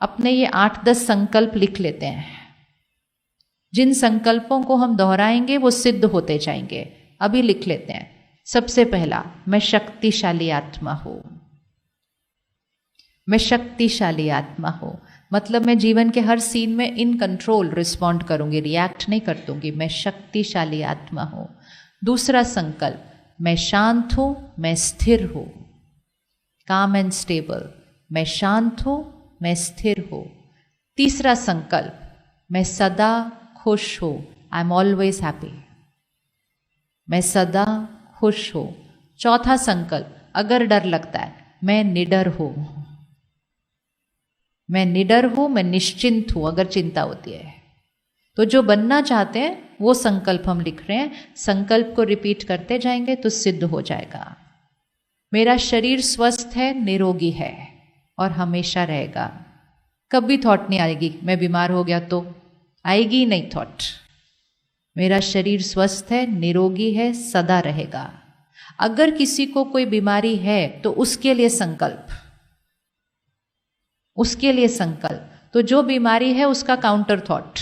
अपने ये 8-10 संकल्प लिख लेते हैं। जिन संकल्पों को हम दोहराएंगे वो सिद्ध होते जाएंगे। अभी लिख लेते हैं। सबसे पहला, मैं शक्तिशाली आत्मा हूं। मैं शक्तिशाली आत्मा हूं मतलब मैं जीवन के हर सीन में इन कंट्रोल रिस्पॉन्ड करूंगी, रिएक्ट नहीं कर दूंगी। मैं शक्तिशाली आत्मा हूं। दूसरा संकल्प, मैं शांत हूं, मैं स्थिर हूं। काम एंड स्टेबल, मैं शांत हूं, मैं स्थिर हूं। तीसरा संकल्प, मैं सदा खुश हूं, आई एम ऑलवेज हैप्पी। मैं सदा खुश हूं। चौथा संकल्प, अगर डर लगता है, मैं निडर हूं। मैं निडर हूं, मैं निश्चिंत हूं अगर चिंता होती है। तो जो बनना चाहते हैं वो संकल्प हम लिख रहे हैं। संकल्प को रिपीट करते जाएंगे तो सिद्ध हो जाएगा। मेरा शरीर स्वस्थ है, निरोगी है और हमेशा रहेगा। कभी थॉट नहीं आएगी मैं बीमार हो गया तो, आएगी ही नहीं थॉट। मेरा शरीर स्वस्थ है, निरोगी है, सदा रहेगा। अगर किसी को कोई बीमारी है तो उसके लिए संकल्प, उसके लिए संकल्प। तो जो बीमारी है उसका काउंटर थॉट।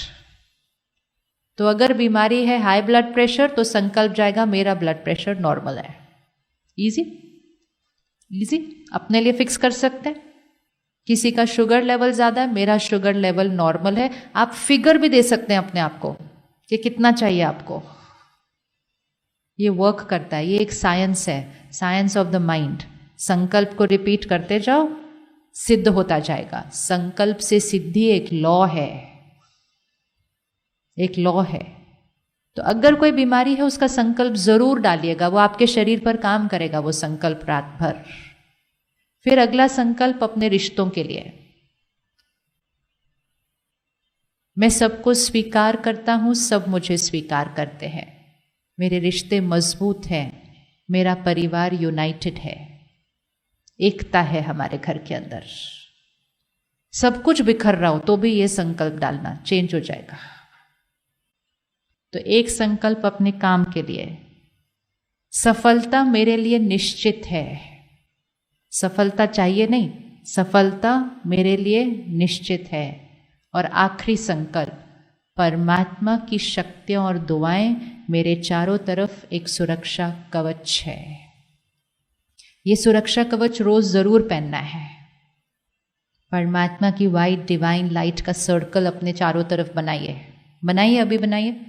तो अगर बीमारी है हाई ब्लड प्रेशर तो संकल्प जाएगा मेरा ब्लड प्रेशर नॉर्मल है। इजी इजी, अपने लिए फिक्स कर सकते हैं। किसी का शुगर लेवल ज्यादा है, मेरा शुगर लेवल नॉर्मल है। आप फिगर भी दे सकते हैं अपने आप को कि कितना चाहिए आपको। ये वर्क करता है, ये एक साइंस है, साइंस ऑफ द माइंड। संकल्प को रिपीट करते जाओ, सिद्ध होता जाएगा। संकल्प से सिद्धि एक लॉ है, एक लॉ है। तो अगर कोई बीमारी है उसका संकल्प जरूर डालिएगा, वो आपके शरीर पर काम करेगा वो संकल्प रात भर। फिर अगला संकल्प अपने रिश्तों के लिए, मैं सबको स्वीकार करता हूं, सब मुझे स्वीकार करते हैं। मेरे रिश्ते मजबूत हैं, मेरा परिवार यूनाइटेड है, एकता है हमारे घर के अंदर। सब कुछ बिखर रहा हो तो भी ये संकल्प डालना, चेंज हो जाएगा। तो एक संकल्प अपने काम के लिए, सफलता मेरे लिए निश्चित है। सफलता चाहिए नहीं, सफलता मेरे लिए निश्चित है। और आखिरी संकल्प, परमात्मा की शक्तियां और दुआएं मेरे चारों तरफ एक सुरक्षा कवच है। ये सुरक्षा कवच रोज जरूर पहनना है। परमात्मा की वाइट डिवाइन लाइट का सर्कल अपने चारों तरफ बनाइए, बनाइए, अभी बनाइए।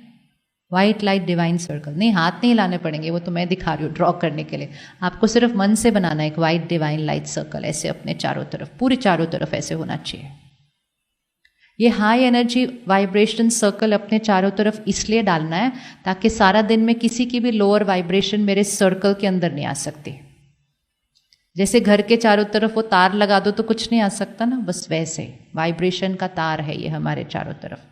वाइट लाइट डिवाइन सर्कल, नहीं हाथ नहीं लाने पड़ेंगे, वो तो मैं दिखा रही हूँ ड्रॉ करने के लिए। आपको सिर्फ मन से बनाना है एक वाइट डिवाइन लाइट सर्कल, ऐसे अपने चारों तरफ, पूरी चारों तरफ ऐसे होना चाहिए। ये हाई एनर्जी वाइब्रेशन सर्कल अपने चारों तरफ इसलिए डालना है ताकि सारा दिन में किसी की भी लोअर वाइब्रेशन मेरे सर्कल के अंदर नहीं आ सकती। जैसे घर के चारों तरफ वो तार लगा दो तो कुछ नहीं आ सकता ना, बस वैसे वाइब्रेशन का तार है ये हमारे चारों तरफ।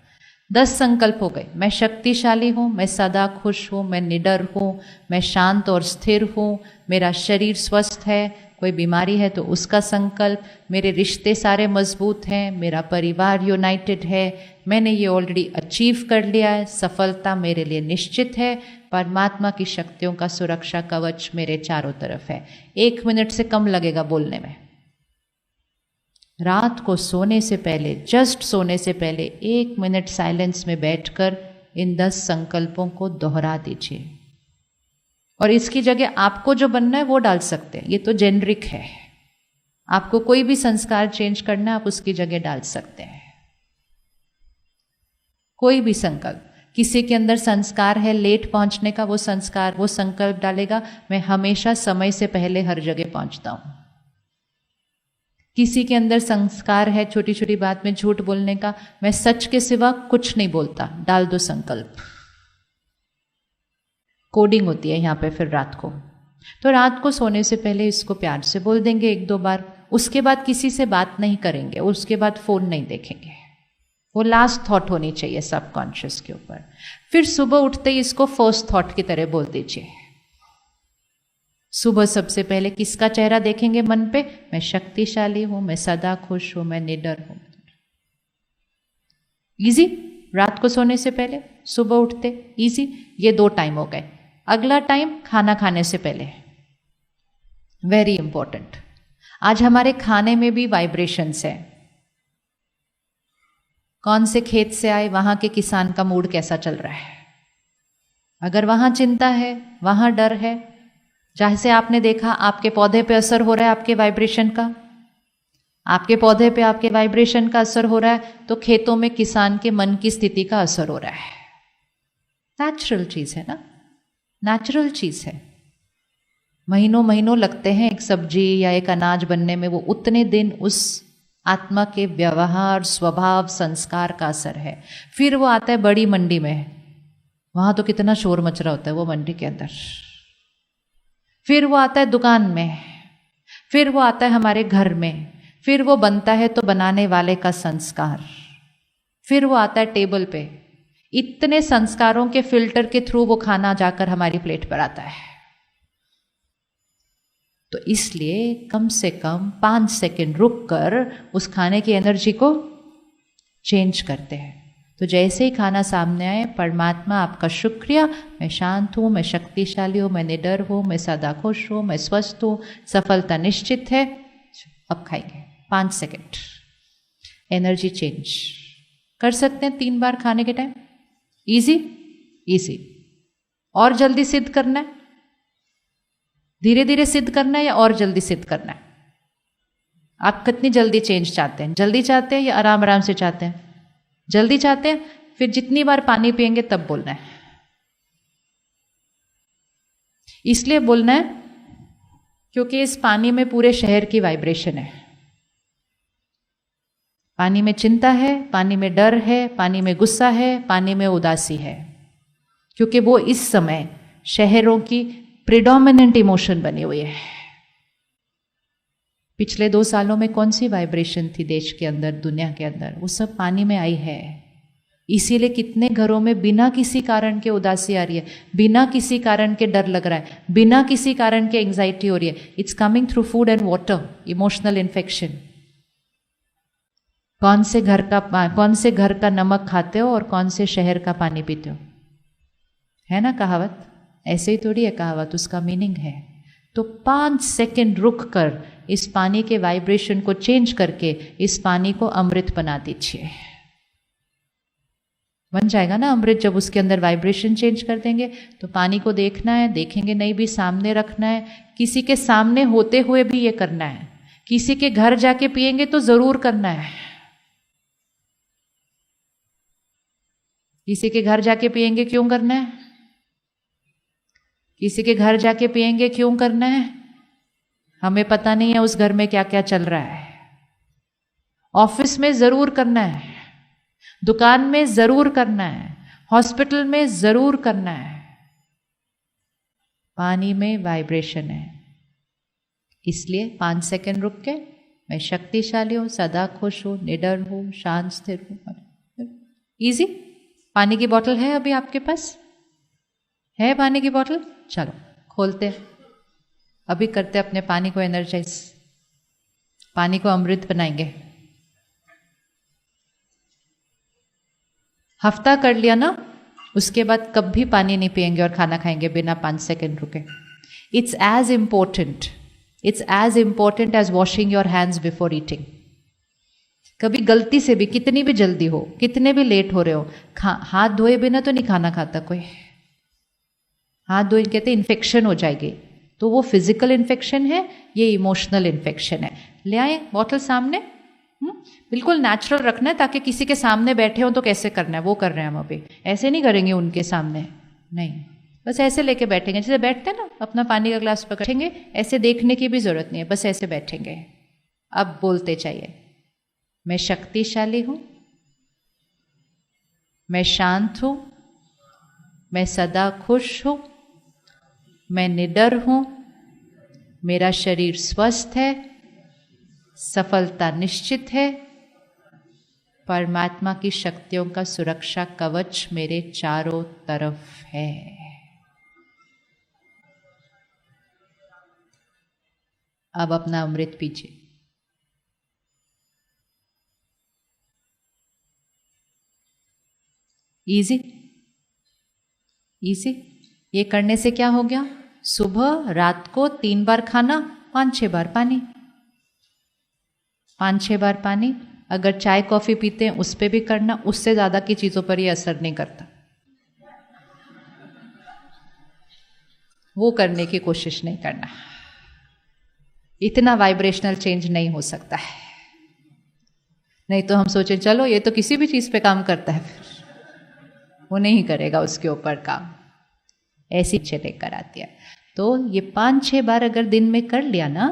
10 संकल्प हो गए। मैं शक्तिशाली हूँ, मैं सदा खुश हूँ, मैं निडर हूँ, मैं शांत और स्थिर हूँ, मेरा शरीर स्वस्थ है, कोई बीमारी है तो उसका संकल्प, मेरे रिश्ते सारे मजबूत हैं, मेरा परिवार यूनाइटेड है, मैंने ये ऑलरेडी अचीव कर लिया है, सफलता मेरे लिए निश्चित है, परमात्मा की शक्तियों का सुरक्षा कवच मेरे चारों तरफ है। 1 मिनट से कम लगेगा बोलने में। रात को सोने से पहले, जस्ट सोने से पहले 1 मिनट साइलेंस में बैठकर इन 10 संकल्पों को दोहरा दीजिए। और इसकी जगह आपको जो बनना है वो डाल सकते हैं, ये तो जेनरिक है। आपको कोई भी संस्कार चेंज करना है आप उसकी जगह डाल सकते हैं। कोई भी संकल्प, किसी के अंदर संस्कार है लेट पहुंचने का, वो संस्कार, वो संकल्प डालेगा, मैं हमेशा समय से पहले हर जगह पहुंचता हूं। किसी के अंदर संस्कार है छोटी छोटी बात में झूठ बोलने का, मैं सच के सिवा कुछ नहीं बोलता, डाल दो संकल्प। कोडिंग होती है यहाँ पे फिर रात को। तो रात को सोने से पहले इसको प्यार से बोल देंगे 1-2 बार। उसके बाद किसी से बात नहीं करेंगे, उसके बाद फोन नहीं देखेंगे। वो लास्ट थॉट होनी चाहिए सबकॉन्शियस के ऊपर। फिर सुबह उठते ही इसको फर्स्ट थॉट की तरह बोल दीजिए। सुबह सबसे पहले किसका चेहरा देखेंगे मन पे? मैं शक्तिशाली हूं, मैं सदा खुश हूं, मैं निडर हूं। इजी, रात को सोने से पहले, सुबह उठते, इजी। ये 2 टाइम हो गए। अगला टाइम खाना खाने से पहले, वेरी इंपॉर्टेंट। आज हमारे खाने में भी वाइब्रेशंस है। कौन से खेत से आए, वहां के किसान का मूड कैसा चल रहा है। अगर वहां चिंता है, वहां डर है, जैसे आपने देखा आपके पौधे पे असर हो रहा है आपके वाइब्रेशन का, आपके पौधे पे आपके वाइब्रेशन का असर हो रहा है, तो खेतों में किसान के मन की स्थिति का असर हो रहा है। नेचुरल चीज है ना, नेचुरल चीज है। महीनों महीनों लगते हैं एक सब्जी या एक अनाज बनने में, वो उतने दिन उस आत्मा के व्यवहार, स्वभाव, संस्कार का असर है। फिर वो आता है बड़ी मंडी में, वहां तो कितना शोर मच रहा होता है वो मंडी के अंदर। फिर वो आता है दुकान में, फिर वो आता है हमारे घर में, फिर वो बनता है तो बनाने वाले का संस्कार, फिर वो आता है टेबल पे। इतने संस्कारों के फिल्टर के थ्रू वो खाना जाकर हमारी प्लेट पर आता है। तो इसलिए कम से कम 5 सेकंड रुक कर उस खाने की एनर्जी को चेंज करते हैं। तो जैसे ही खाना सामने आए, परमात्मा आपका शुक्रिया, मैं शांत हूँ, मैं शक्तिशाली हूँ, मैं निडर हूँ, मैं सदा खुश हूँ, मैं स्वस्थ हूँ, सफलता निश्चित है। अब खाएंगे 5 सेकंड, एनर्जी चेंज कर सकते हैं 3 बार खाने के टाइम। Easy easy. और जल्दी सिद्ध करना है, धीरे धीरे सिद्ध करना है या और जल्दी सिद्ध करना है? आप कितनी जल्दी चेंज चाहते हैं? जल्दी चाहते हैं या आराम आराम से चाहते हैं? जल्दी चाहते हैं, फिर जितनी बार पानी पिएंगे तब बोलना है। इसलिए बोलना है क्योंकि इस पानी में पूरे शहर की वाइब्रेशन है। पानी में चिंता है, पानी में डर है, पानी में गुस्सा है, पानी में उदासी है, क्योंकि वो इस समय शहरों की प्रिडोमिनेंट इमोशन बनी हुई है। पिछले 2 सालों में कौन सी वाइब्रेशन थी देश के अंदर, दुनिया के अंदर? वो सब पानी में आई है। इसीलिए कितने घरों में बिना किसी कारण के उदासी आ रही है, बिना किसी कारण के डर लग रहा है, बिना किसी कारण के एंजाइटी हो रही है। It's coming through food and water, emotional infection. कौन से घर का नमक खाते हो और कौन से शहर का पानी पीते हो? है ना कहावत? ऐसे ही थोड़ी है कहावत, उसका मीनिंग है। तो 5 सेकंड रुक कर इस पानी के वाइब्रेशन को चेंज करके इस पानी को अमृत बना दीजिए। बन जाएगा ना अमृत जब उसके अंदर वाइब्रेशन चेंज कर देंगे। तो पानी को देखना है, देखेंगे नहीं भी, सामने रखना है, किसी के सामने होते हुए भी ये करना है। किसी के घर जाके पिएंगे तो जरूर करना है। किसी के घर जाके पिएंगे क्यों करना है? किसी के घर जाके पिएंगे क्यों करना है? हमें पता नहीं है उस घर में क्या क्या चल रहा है। ऑफिस में जरूर करना है, दुकान में जरूर करना है, हॉस्पिटल में जरूर करना है। पानी में वाइब्रेशन है। इसलिए 5 सेकंड रुक के, मैं शक्तिशाली हूं, सदा खुश हूं, निडर हूं, शांत स्थिर हूं। इजी। पानी की बोतल है अभी आपके पास? है पानी की बोतल? चलो खोलते, अभी करते अपने पानी को एनर्जाइज, पानी को अमृत बनाएंगे। हफ्ता कर लिया ना, उसके बाद कभी पानी नहीं पिएंगे और खाना खाएंगे बिना 5 सेकंड रुके। It's as important as washing your hands before eating. कभी गलती से भी, कितनी भी जल्दी हो, कितने भी लेट हो रहे हो, हाथ धोए बिना तो नहीं खाना खाता कोई। हाथ धोए कहते इन्फेक्शन हो जाएगी, तो वो फिजिकल इन्फेक्शन है, ये इमोशनल इन्फेक्शन है। ले आए बॉटल सामने, बिल्कुल नेचुरल रखना है, ताकि किसी के सामने बैठे हो तो कैसे करना है वो कर रहे हैं हम अभी। ऐसे नहीं करेंगे उनके सामने, नहीं, बस ऐसे लेके बैठेंगे जैसे बैठते हैं ना, अपना पानी का ग्लास पकड़ेंगे, ऐसे देखने की भी जरूरत नहीं है, बस ऐसे बैठेंगे। अब बोलते चाहिए, मैं शक्तिशाली हूं, मैं शांत हूं, मैं सदा खुश हूं, मैं निडर हूं, मेरा शरीर स्वस्थ है, सफलता निश्चित है, परमात्मा की शक्तियों का सुरक्षा कवच मेरे चारों तरफ है। अब अपना अमृत पीजिए। Easy easy. ये करने से क्या हो गया? सुबह रात को 3 बार खाना, 5-6 बार पानी, 5-6 बार पानी, अगर चाय कॉफ़ी पीते हैं उस पर भी करना, उससे ज़्यादा की चीज़ों पर ये असर नहीं करता, वो करने की कोशिश नहीं करना। इतना वाइब्रेशनल चेंज नहीं हो सकता है। नहीं तो हम सोचें चलो ये तो किसी भी चीज़ पे काम करता है, फिर वो नहीं करेगा उसके ऊपर काम, ऐसी चले कर आती है। तो ये 5-6 बार अगर दिन में कर लिया ना,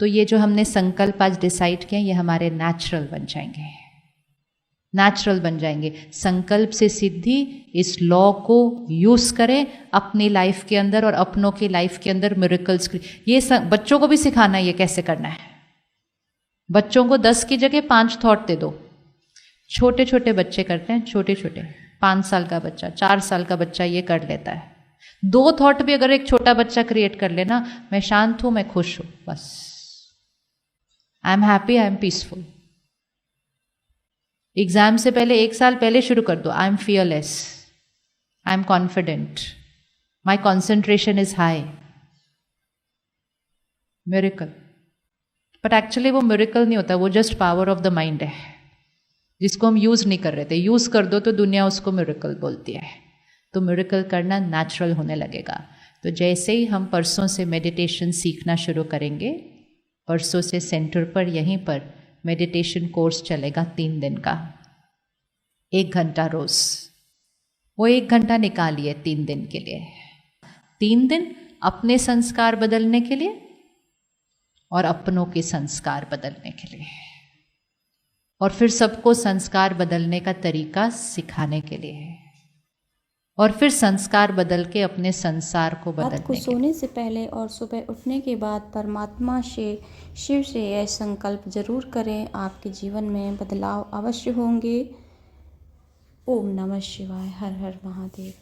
तो ये जो हमने संकल्प आज डिसाइड किया ये हमारे नेचुरल बन जाएंगे, नेचुरल बन जाएंगे। संकल्प से सिद्धि, इस लॉ को यूज करें अपनी लाइफ के अंदर और अपनों की लाइफ के अंदर मिरेकल्स। ये बच्चों को भी सिखाना है ये कैसे करना है। बच्चों को 10 की जगह 5 थॉट दे दो। छोटे छोटे बच्चे करते हैं, छोटे छोटे 5 साल का बच्चा, 4 साल का बच्चा ये कर लेता है। 2 थॉट भी अगर एक छोटा बच्चा क्रिएट कर लेना, मैं शांत हूं, मैं खुश हूं, बस I am happy, I am peaceful. Exam से पहले 1 साल पहले शुरू कर दो, I am fearless, I am confident, my concentration is high, miracle. But actually वो मिरेकल नहीं होता, वो just power of the mind है जिसको हम यूज नहीं कर रहे थे। यूज कर दो तो दुनिया उसको मिरेकल बोलती है। तो मिरेकल करना नेचुरल होने लगेगा। तो जैसे ही हम परसों से मेडिटेशन सीखना शुरू करेंगे, परसों से सेंटर पर यहीं पर मेडिटेशन कोर्स चलेगा 3 दिन का, 1 घंटा रोज। वो 1 घंटा निकालिए 3 दिन के लिए। 3 दिन अपने संस्कार बदलने के लिए और अपनों के संस्कार बदलने के लिए, और फिर सबको संस्कार बदलने का तरीका सिखाने के लिए, और फिर संस्कार बदल के अपने संसार को बदलने रात को सोने से पहले और सुबह उठने के बाद परमात्मा से, शिव से यह संकल्प जरूर करें, आपके जीवन में बदलाव अवश्य होंगे। ओम नमः शिवाय। हर हर महादेव।